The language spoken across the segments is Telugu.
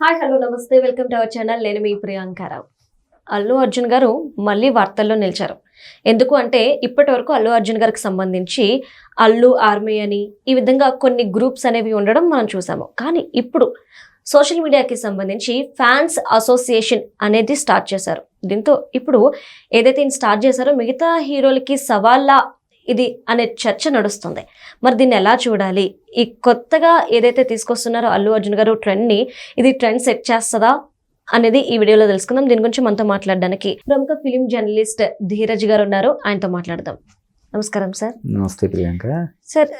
హాయ్ హలో నమస్తే వెల్కమ్ టు అవర్ ఛానల్. నేను మీ ప్రియాంకారావు. అల్లు అర్జున్ గారు మళ్ళీ వార్తల్లో నిలిచారు. ఎందుకు అంటే ఇప్పటి వరకు అల్లు అర్జున్ గారికి సంబంధించి అల్లు ఆర్మీ అని ఈ విధంగా కొన్ని గ్రూప్స్ అనేవి ఉండడం మనం చూసాము. కానీ ఇప్పుడు సోషల్ మీడియాకి సంబంధించి ఫ్యాన్స్ అసోసియేషన్ అనేది స్టార్ట్ చేశారు. దీంతో ఇప్పుడు ఏదైతే స్టార్ట్ చేశారో మిగతా హీరోలకి సవాళ్ళ ఇది అనే చర్చ నడుస్తుంది. మరి దీన్ని ఎలా చూడాలి? ఈ కొత్తగా ఏదైతే తీసుకొస్తున్నారో అల్లు అర్జున్ గారు ట్రెండ్ని, ఇది ట్రెండ్ సెట్ చేస్తుందా అనేది ఈ వీడియోలో తెలుసుకుందాం. దీని గురించి మనతో మాట్లాడడానికి ప్రముఖ ఫిలిం జర్నలిస్ట్ ధీరజ్ గారు ఉన్నారు. ఆయనతో మాట్లాడదాం. నమస్కారం సార్. నమస్తే ప్రియాంక. సార్,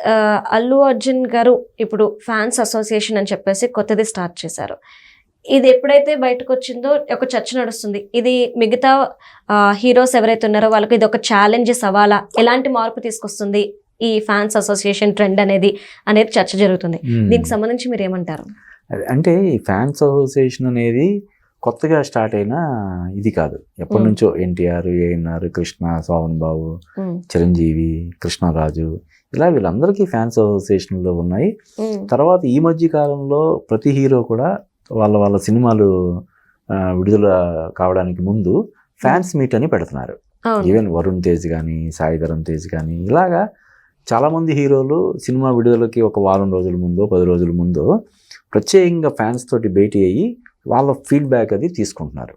అల్లు అర్జున్ గారు ఇప్పుడు ఫ్యాన్స్ అసోసియేషన్ అని చెప్పేసి కొత్తది స్టార్ట్ చేశారు. ఇది ఎప్పుడైతే బయటకు వచ్చిందో ఒక చర్చ నడుస్తుంది. ఇది మిగతా హీరోస్ ఎవరైతే ఉన్నారో వాళ్ళకి ఇది ఒక ఛాలెంజ్, సవాలా, ఎలాంటి మార్పు తీసుకొస్తుంది ఈ ఫ్యాన్స్ అసోసియేషన్ ట్రెండ్ అనేది చర్చ జరుగుతుంది. దీనికి సంబంధించి మీరు ఏమంటారు? అంటే ఈ ఫ్యాన్స్ అసోసియేషన్ అనేది కొత్తగా స్టార్ట్ అయిన ఇది కాదు. ఎప్పటి నుంచో ఎన్టీఆర్, ఏఎన్ఆర్, కృష్ణ, శోభన్ బాబు, చిరంజీవి, కృష్ణరాజు, ఇలా వీళ్ళందరికీ ఫ్యాన్స్ అసోసియేషన్లో ఉన్నాయి. తర్వాత ఈ మధ్య కాలంలో ప్రతి హీరో కూడా వాళ్ళ సినిమాలు విడుదల కావడానికి ముందు ఫ్యాన్స్ మీట్ అని పెడుతున్నారు. ఈవెన్ వరుణ్ తేజ్ కానీ, సాయి ధరమ్ తేజ్ కానీ, ఇలాగా చాలామంది హీరోలు సినిమా విడుదలకి ఒక వారం రోజుల ముందో 10 రోజుల ముందో ప్రత్యేకంగా ఫ్యాన్స్ తోటి భేటీ అయ్యి వాళ్ళ ఫీడ్బ్యాక్ అది తీసుకుంటున్నారు.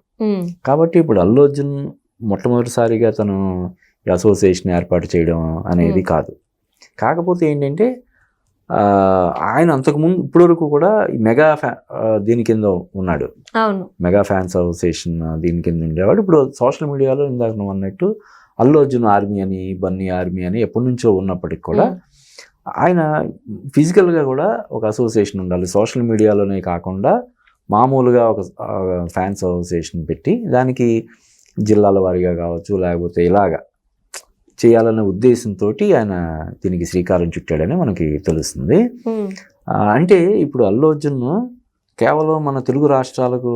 కాబట్టి ఇప్పుడు అల్లు అర్జున్ మొట్టమొదటిసారిగా తను అసోసియేషన్ ఏర్పాటు చేయడం అనేది కాదు. కాకపోతే ఏంటంటే ఆయన అంతకుముందు ఇప్పటివరకు కూడా మెగా దీని కింద ఉన్నాడు. మెగా ఫ్యాన్స్ అసోసియేషన్ దీని కింద ఉండేవాడు. ఇప్పుడు సోషల్ మీడియాలో ఇందాక నువ్వు అన్నట్టు అల్లు అర్జున్ ఆర్మీ అని, బన్నీ ఆర్మీ అని ఎప్పటి నుంచో ఉన్నప్పటికి కూడా ఆయన ఫిజికల్గా కూడా ఒక అసోసియేషన్ ఉండాలి. సోషల్ మీడియాలోనే కాకుండా మామూలుగా ఒక ఫ్యాన్స్ అసోసియేషన్ పెట్టి దానికి జిల్లాల వారీగా కావచ్చు, లేకపోతే ఇలాగా చేయాలనే ఉద్దేశంతో ఆయన దీనికి శ్రీకారం చుట్టాడని మనకి తెలుస్తుంది. అంటే ఇప్పుడు అల్లు అర్జున్ కేవలం మన తెలుగు రాష్ట్రాలకు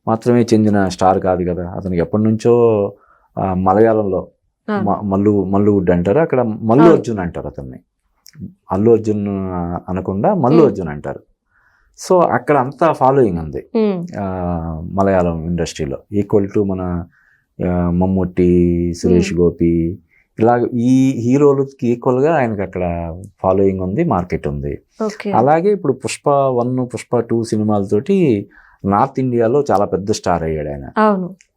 మాత్రమే చెందిన స్టార్ కాదు కదా. అతనికి ఎప్పటి నుంచో మలయాళంలో మల్లువుడ్ అంటారు, అక్కడ మల్లు అర్జున్ అంటారు. అతన్ని అల్లు అర్జున్ అనకుండా మల్లు అర్జున్ అంటారు. సో అక్కడ అంతా ఫాలోయింగ్ ఉంది మలయాళం ఇండస్ట్రీలో. ఈక్వల్ టు మన మమ్ముట్టి, సురేష్ గోపి, ఇలాగ ఈ హీరోలకి ఈక్వల్గా ఆయనకు అక్కడ ఫాలోయింగ్ ఉంది, మార్కెట్ ఉంది. అలాగే ఇప్పుడు పుష్ప 1, పుష్ప 2 సినిమాలతోటి నార్త్ ఇండియాలో చాలా పెద్ద స్టార్ అయ్యాడు ఆయన.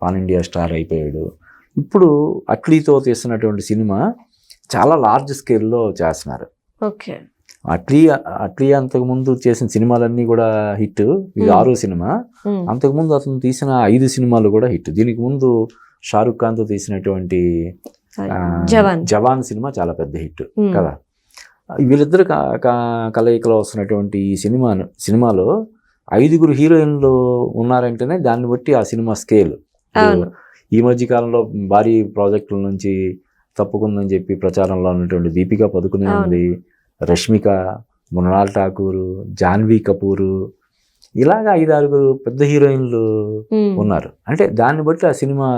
పాన్ ఇండియా స్టార్ అయిపోయాడు. ఇప్పుడు అట్లీతో తీస్తున్నటువంటి సినిమా చాలా లార్జ్ స్కేల్లో చేస్తున్నారు. అట్లీ అంతకుముందు చేసిన సినిమాలన్నీ కూడా హిట్. ఇది 6వ సినిమా. అంతకుముందు అతను తీసిన 5 సినిమాలు కూడా హిట్. దీనికి ముందు షారుఖ్ ఖాన్తో తీసినటువంటి జవాన్ సినిమా చాలా పెద్ద హిట్ కదా. వీళ్ళిద్దరు కలయికలో వస్తున్నటువంటి ఈ సినిమాలో 5గురు హీరోయిన్లు ఉన్నారంటేనే దాన్ని బట్టి ఆ సినిమా స్కేల్. ఈ మధ్య కాలంలో భారీ ప్రాజెక్టుల నుంచి తప్పుకుందని చెప్పి ప్రచారంలో ఉన్నటువంటి దీపికా పదుకునే ఉంది, రష్మిక, మృణాల్ ఠాకూర్, జాన్వీ కపూర్, ఇలాగా 5-6 పెద్ద హీరోయిన్లు ఉన్నారు. అంటే దాన్ని బట్టి ఆ సినిమా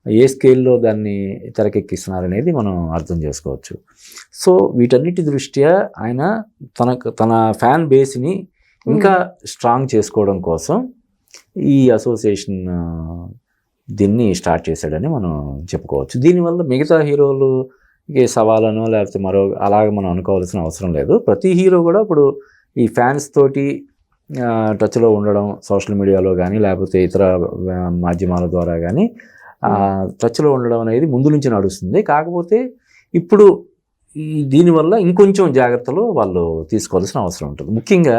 ఏ స్కేల్లో దాన్ని తెరకెక్కిస్తున్నారనేది మనం అర్థం చేసుకోవచ్చు. సో వీటన్నిటి దృష్ట్యా ఆయన తన ఫ్యాన్ బేస్ని ఇంకా స్ట్రాంగ్ చేసుకోవడం కోసం ఈ అసోసియేషన్ దీన్ని స్టార్ట్ చేశాడని మనం చెప్పుకోవచ్చు. దీనివల్ల మిగతా హీరోలు సవాలను లేకపోతే మరో అలాగే మనం అనుకోవాల్సిన అవసరం లేదు. ప్రతి హీరో కూడా ఇప్పుడు ఈ ఫ్యాన్స్ తోటి టచ్లో ఉండడం, సోషల్ మీడియాలో కానీ లేకపోతే ఇతర మాధ్యమాల ద్వారా కానీ టచ్లో ఉండడం అనేది ముందు నుంచి నడుస్తుంది. కాకపోతే ఇప్పుడు దీనివల్ల ఇంకొంచెం జాగ్రత్తలు వాళ్ళు తీసుకోవాల్సిన అవసరం ఉంటుంది. ముఖ్యంగా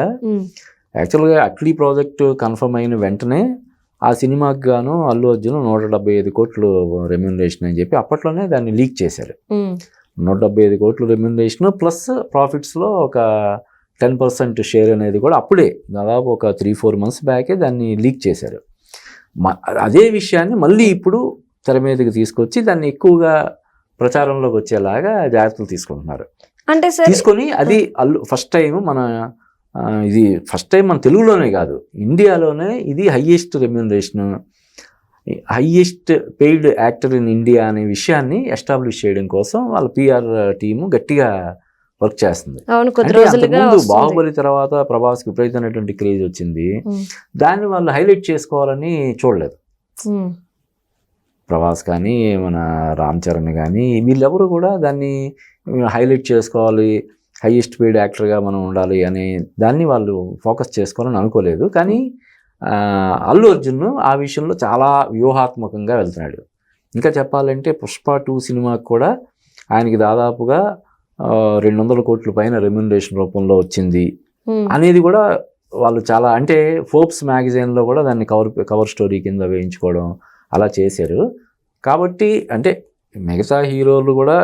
యాక్చువల్గా అట్లీ ప్రాజెక్టు కన్ఫర్మ్ అయిన వెంటనే ఆ సినిమాకి గాను అల్లు అర్జున్ 175 కోట్లు రెమ్యూనరేషన్ అని చెప్పి అప్పట్లోనే దాన్ని లీక్ చేశారు. 175 కోట్లు రెమ్యూనరేషన్ ప్లస్ ప్రాఫిట్స్లో ఒక 10% షేర్ అనేది కూడా అప్పుడే దాదాపు ఒక 3-4 మంత్స్ బ్యాకే దాన్ని లీక్ చేశారు. అదే విషయాన్ని మళ్ళీ ఇప్పుడు తెర మీదకి తీసుకొచ్చి దాన్ని ఎక్కువగా ప్రచారంలోకి వచ్చేలాగా జాగ్రత్తలు తీసుకుంటున్నారు. అంటే తీసుకొని అది ఫస్ట్ టైం మన తెలుగులోనే కాదు, ఇండియాలోనే ఇది highest remuneration, highest paid actor in India అనే విషయాన్ని ఎస్టాబ్లిష్ చేయడం కోసం వాళ్ళ PR టీము గట్టిగా వర్క్ చేస్తుంది. అవును, కొద్ది అంటే రోజులుగా అంతకుముందు వస్తుంది. బాహుబలి తర్వాత ప్రభాస్కి విపరీతమైనటువంటి క్రేజ్ వచ్చింది. దాన్ని వాళ్ళు హైలైట్ చేసుకోవాలని చూడలేదు. ప్రభాస్ కానీ మన రామ్ చరణ్ కానీ వీళ్ళెవరు కూడా దాన్ని హైలైట్ చేసుకోవాలి, హైయెస్ట్ పెయిడ్ యాక్టర్గా మనం ఉండాలి అనే దాన్ని వాళ్ళు ఫోకస్ చేసుకోవాలని అనుకోలేదు. కానీ అల్లు అర్జున్ ఆ విషయంలో చాలా వ్యూహాత్మకంగా వెళ్తున్నాడు. ఇంకా చెప్పాలంటే పుష్ప 2 సినిమాకి కూడా ఆయనకి దాదాపుగా 200 కోట్ల పైన రెమ్యునరేషన్ రూపంలో వచ్చింది అనేది కూడా వాళ్ళు చాలా, అంటే ఫోర్బ్స్ మ్యాగజైన్లో కూడా దాన్ని కవర్ స్టోరీ కింద వేయించుకోవడం అలా చేశారు. కాబట్టి అంటే మిగతా హీరోలు కూడా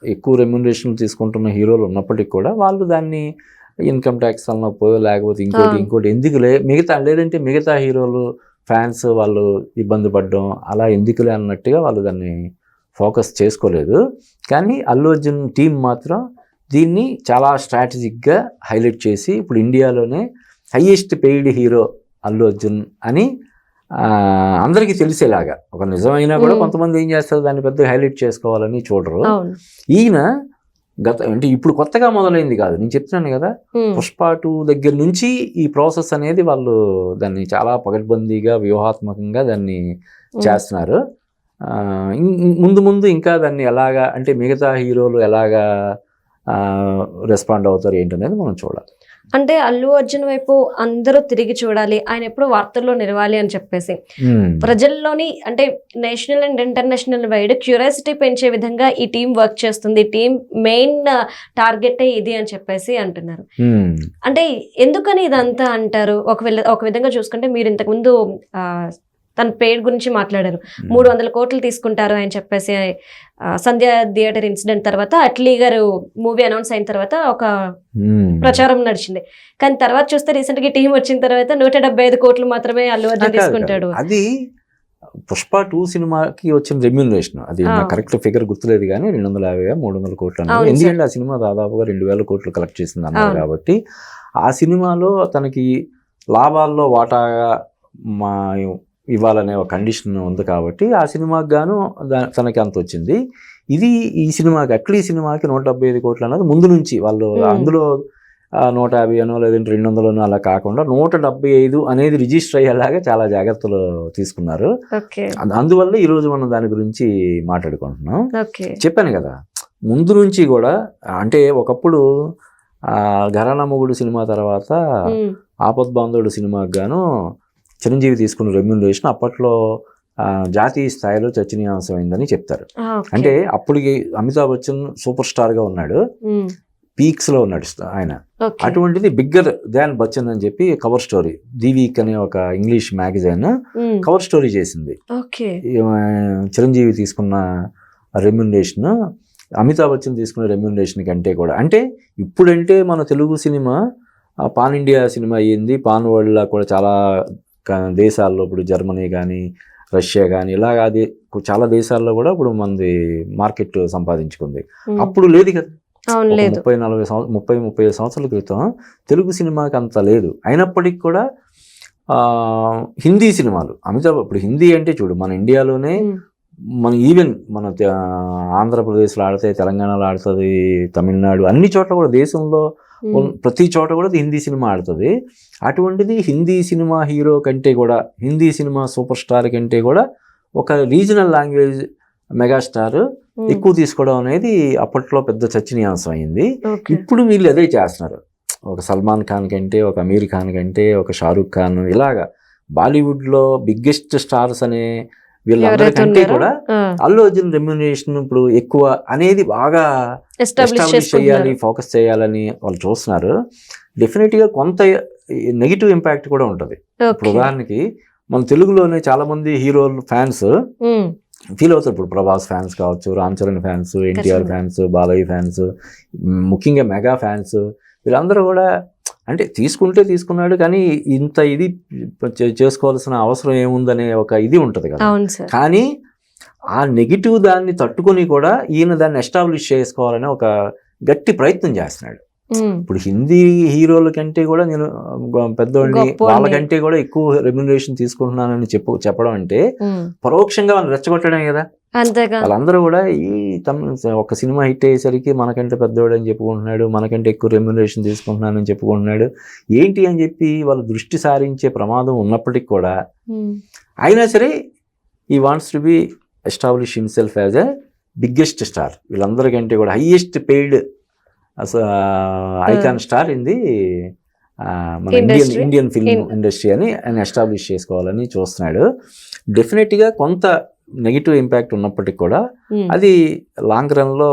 ఎక్కువ రెమ్యునరేషన్ తీసుకుంటున్న హీరోలు ఉన్నప్పటికీ కూడా వాళ్ళు దాన్ని ఇన్కమ్ ట్యాక్స్ అన్నపోయో లేకపోతే ఇంకోటి ఎందుకులే లేదంటే మిగతా హీరోలు ఫ్యాన్స్ వాళ్ళు ఇబ్బంది పడడం అలా ఎందుకులే అన్నట్టుగా వాళ్ళు దాన్ని ఫోకస్ చేసుకోలేదు. కానీ అల్లు అర్జున్ టీం మాత్రం దీన్ని చాలా స్ట్రాటజిక్గా హైలైట్ చేసి ఇప్పుడు ఇండియాలోనే highest paid hero Allu Arjun అని అందరికీ తెలిసేలాగా, ఒక నిజమైనా కూడా కొంతమంది ఏం చేస్తారు దాన్ని పెద్ద హైలైట్ చేసుకోవాలని చూడరు. ఈయన అంటే ఇప్పుడు కొత్తగా మొదలైంది కాదు, నేను చెప్తున్నాను కదా, పుష్ప 2 దగ్గర నుంచి ఈ ప్రాసెస్ అనేది వాళ్ళు దాన్ని చాలా పకడ్బందీగా వ్యూహాత్మకంగా దాన్ని చేస్తున్నారు. ముందు ఇంకా దాన్ని ఎలాగా, అంటే మిగతా హీరోలు ఎలాగా రెస్పాండ్ అవుతారు ఏంటనేది మనం చూడాలి. అంటే అల్లు అర్జున్ వైపు అందరూ తిరిగి చూడాలి, ఆయన ఎప్పుడు వార్తల్లో నిలవాలి అని చెప్పేసి ప్రజల్లోని అంటే national and international wide curiosity పెంచే విధంగా ఈ టీం వర్క్ చేస్తుంది, టీం మెయిన్ టార్గెటే ఇది అని చెప్పేసి అంటున్నారు. అంటే ఎందుకని ఇదంతా అంటారు? ఒక విధంగా చూసుకుంటే మీరు ఇంతకుముందు తన పేరు గురించి మాట్లాడారు, 300 కోట్లు తీసుకుంటారు అని చెప్పేసి. సంధ్య థియేటర్ ఇన్సిడెంట్ తర్వాత అట్లీ గారు మూవీ అనౌన్స్ అయిన తర్వాత ఒక ప్రచారం నడిచింది. కానీ తర్వాత చూస్తే రీసెంట్ గా టీం వచ్చిన తర్వాత 175 కోట్లు మాత్రమే అల్లు అర్జున్ తీసుకుంటాడు. అది పుష్ప 2 సినిమాకి వచ్చిన రెమ్యూనరేషన్, అది కరెక్ట్ ఫిగర్ గుర్తులేదు కానీ 250-300 కోట్లు అన్నారు. ఎందుకంటే ఆ సినిమా దాదాపుగా 2000 కోట్లు కలెక్ట్ చేసింది అన్నారు. కాబట్టి ఆ సినిమాలో తనకి లాభాల్లో వాటాగా ఇవ్వాలనే ఒక కండిషన్ ఉంది. కాబట్టి ఆ సినిమాకి గాను తనకి అంత వచ్చింది. ఈ సినిమాకి అట్లీ సినిమాకి 175 కోట్లు అన్నది ముందు నుంచి వాళ్ళు అందులో 150 అనో లేదంటే 200 అలా కాకుండా 175 అనేది రిజిస్టర్ అయ్యేలాగా చాలా జాగ్రత్తలు తీసుకున్నారు. అందువల్ల ఈరోజు మనం దాని గురించి మాట్లాడుకుంటున్నాం. చెప్పాను కదా, ముందు నుంచి కూడా, అంటే ఒకప్పుడు ఘరానా మొగుడు సినిమా తర్వాత ఆపద్బాంధవుడు సినిమాకి గాను చిరంజీవి తీసుకున్న రెమ్యూనరేషన్ అప్పట్లో జాతీయ స్థాయిలో చర్చనీయాంశమైందని చెప్తారు. అంటే అప్పటికి అమితాబ్ బచ్చన్ సూపర్ స్టార్గా ఉన్నాడు, పీక్స్లో ఉన్నాడు ఆయన. అటువంటిది బిగ్గర్ దాన్ బచ్చన్ అని చెప్పి కవర్ స్టోరీ ది వీక్ అనే ఒక ఇంగ్లీష్ మ్యాగజైన్ కవర్ స్టోరీ చేసింది. చిరంజీవి తీసుకున్న రెమ్యూనరేషన్ అమితాబ్ బచ్చన్ తీసుకున్న రెమ్యూనరేషన్ కంటే కూడా, అంటే ఇప్పుడంటే మన Telugu cinema pan India cinema అయ్యింది, పాన్ వరల్డ్లో కూడా చాలా దేశాల్లో, ఇప్పుడు జర్మనీ కానీ రష్యా కానీ ఇలాగ అది చాలా దేశాల్లో కూడా ఇప్పుడు మనది మార్కెట్ సంపాదించుకుంది. అప్పుడు లేదు కదా, 30-40 సంవత్సరాల క్రితం తెలుగు సినిమాకి అంత లేదు. అయినప్పటికీ కూడా హిందీ సినిమాలు ఇప్పుడు హిందీ అంటే చూడు, మన ఇండియాలోనే ఈవెన్ మన ఆంధ్రప్రదేశ్లో ఆడుతాయి, తెలంగాణలో ఆడుతుంది, తమిళనాడు, అన్ని చోట్ల కూడా దేశంలో ప్రతి చోట కూడా హిందీ సినిమా ఆడుతుంది. అటువంటిది హిందీ సినిమా హీరో కంటే కూడా, హిందీ సినిమా సూపర్ స్టార్ కంటే కూడా ఒక రీజనల్ లాంగ్వేజ్ మెగాస్టార్ ఎక్కువ తీసుకోవడం అనేది అప్పట్లో పెద్ద చర్చనీయాంశం అయింది. ఇప్పుడు వీళ్ళు అదే చేస్తున్నారు. ఒక సల్మాన్ ఖాన్ కంటే, ఒక అమీర్ ఖాన్ కంటే, ఒక షారూక్ ఖాన్, ఇలాగా బాలీవుడ్లో బిగ్గెస్ట్ స్టార్స్ అనే వీళ్ళందరికంటే కూడా అల్లు అర్జున్ రెమ్యూనరేషన్ ఇప్పుడు ఎక్కువ అనేది బాగా ఎస్టాబ్లిష్ చేయాలి, ఫోకస్ చేయాలని వాళ్ళు చూస్తున్నారు. డెఫినెట్గా కొంత నెగిటివ్ ఇంపాక్ట్ కూడా ఉంటుంది. ఇప్పుడు ఉదాహరణకి మన తెలుగులోనే చాలా మంది హీరోలు ఫ్యాన్స్ ఫీల్ అవుతారు. ఇప్పుడు ప్రభాస్ ఫ్యాన్స్ కావచ్చు, Ram Charan fans, NTR fans, Balayya fans, ముఖ్యంగా మెగా ఫ్యాన్స్, వీళ్ళందరూ కూడా అంటే తీసుకున్నాడు కానీ ఇంత ఇది చేసుకోవాల్సిన అవసరం ఏముందనే ఒక ఇది ఉంటుంది కదా. కానీ ఆ నెగిటివ్ దాన్ని తట్టుకొని కూడా ఈయన దాన్ని ఎస్టాబ్లిష్ చేసుకోవాలని ఒక గట్టి ప్రయత్నం చేస్తున్నాడు. ఇప్పుడు హిందీ హీరోల కంటే కూడా నేను పెద్దవాడిని, గొప్పోడిని. వాళ్ళకంటే కూడా ఎక్కువ రెమ్యునరేషన్ తీసుకుంటున్నానని చెప్పడం అంటే పరోక్షంగా వాళ్ళు రెచ్చగొట్టడం కదా. అంతేగా. వాళ్ళందరూ కూడా ఒక సినిమా హిట్ అయ్యేసరికి మనకంటే పెద్దవాడు అని చెప్పుకుంటున్నాడు, మనకంటే ఎక్కువ రెమ్యునరేషన్ తీసుకుంటున్నానని చెప్పుకుంటున్నాడు, ఏంటి అని చెప్పి వాళ్ళు దృష్టి సారించే ప్రమాదం ఉన్నప్పటికీ కూడా అయినా సరే ఈ wants to be establish himself as a biggest star. వీళ్ళందరికంటే కూడా highest paid icon star in the మన ఇండియన్ ఫిల్మ్ ఇండస్ట్రీ అని ఆయన ఎస్టాబ్లిష్ చేసుకోవాలని చూస్తున్నాడు. డెఫినెట్గా కొంత నెగిటివ్ ఇంపాక్ట్ ఉన్నప్పటికీ కూడా అది లాంగ్ రన్లో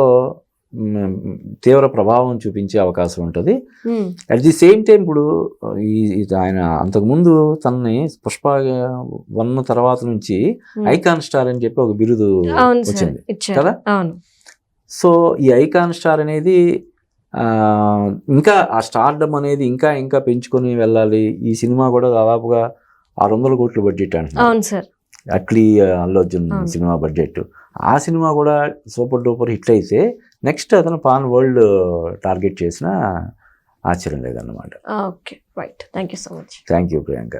తీవ్ర ప్రభావం చూపించే అవకాశం ఉంటుంది. అట్ ది సేమ్ టైం ఇప్పుడు ఆయన అంతకుముందు తనని పుష్ప 1 తర్వాత నుంచి ఐకాన్ స్టార్ అని చెప్పి ఒక బిరుదు వచ్చింది కదా. సో ఈ ఐకాన్ స్టార్ అనేది ఇంకా ఆ స్టార్డమ్ అనేది ఇంకా ఇంకా పెంచుకొని వెళ్ళాలి. ఈ సినిమా కూడా దాదాపుగా 600 కోట్ల బడ్జెట్ అంటున్నారు. Atlee Allu Arjun cinema budget. ఆ సినిమా కూడా సూపర్ డూపర్ హిట్ అయితే నెక్స్ట్ అతను పాన్ వరల్డ్ టార్గెట్ చేసిన ఆశ్చర్యం లేదన్నమాట. Okay, right. Thank you so much. Thank you Priyanka.